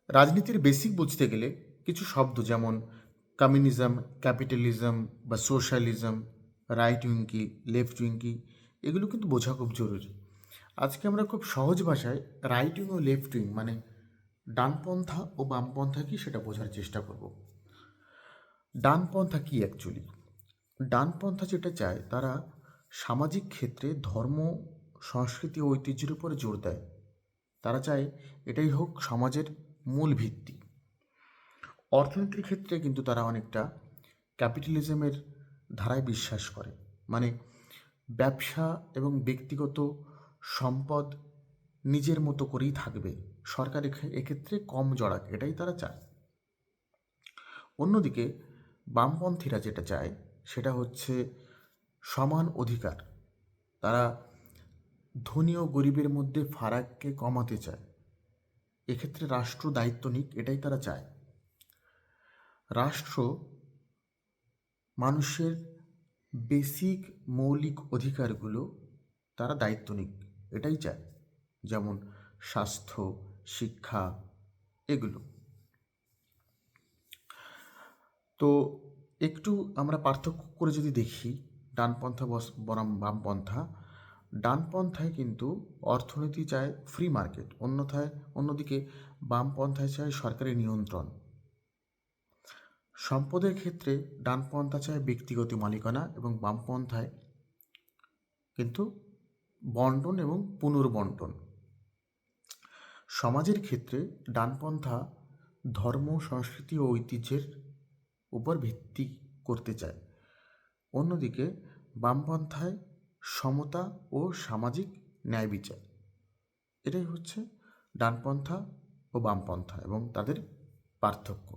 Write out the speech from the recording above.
রাজনীতির বেসিক বুঝতে গেলে কিছু শব্দ যেমন কমিউনিজম, ক্যাপিটালিজম বা সোশ্যালিজম, রাইট উইং কি, লেফট উইং কি, এগুলো কিন্তু বোঝা খুব জরুরি। আজকে আমরা খুব সহজ ভাষায় রাইট উইং ও লেফট উইং মানে ডানপন্থা ও বামপন্থা কি সেটা বোঝার চেষ্টা করব। ডানপন্থা কি অ্যাকচুয়ালি? ডানপন্থা যেটা চায় তারা সামাজিক ক্ষেত্রে ধর্ম, সংস্কৃতি ও ঐতিহ্যের উপর জোর দেয়। তারা চায় এটাই হোক সমাজের মূল ভিত্তি। অর্থনীতির ক্ষেত্রে কিন্তু তারা অনেকটা ক্যাপিটালিজমের ধারায় বিশ্বাস করে, মানে ব্যবসা এবং ব্যক্তিগত সম্পদ নিজের মতো করেই থাকবে, সরকার এক্ষেত্রে কম জড়াক, এটাই তারা চায়। অন্যদিকে বামপন্থীরা যেটা চায় সেটা হচ্ছে সমান অধিকার। তারা ধনী ও গরিবের মধ্যে ফারাককে কমাতে চায়, এক্ষেত্রে রাষ্ট্র দায়িত্ব নিক, এটাই তারা চায়। রাষ্ট্র মানুষের বেসিক মৌলিক অধিকারগুলো তারা দায়িত্ব নিক, এটাই চায়, যেমন স্বাস্থ্য, শিক্ষা, এগুলো। তো একটু আমরা পার্থক্য করে যদি দেখি ডানপন্থা বনাম বামপন্থা, ডানপন্থায় কিন্তু অর্থনীতি চায় ফ্রি মার্কেট, অন্যদিকে বামপন্থায় চায় সরকারি নিয়ন্ত্রণ। সম্পদের ক্ষেত্রে ডানপন্থা চায় ব্যক্তিগত মালিকানা এবং বামপন্থায় কিন্তু বন্টন এবং পুনর্বন্টন। সমাজের ক্ষেত্রে ডানপন্থা ধর্ম, সংস্কৃতি ও ঐতিহ্যের উপর ভিত্তি করতে চায়, অন্যদিকে বামপন্থায় সমতা ও সামাজিক ন্যায় বিচার। এটাই হচ্ছে ডানপন্থা ও বামপন্থা এবং তাদের পার্থক্য।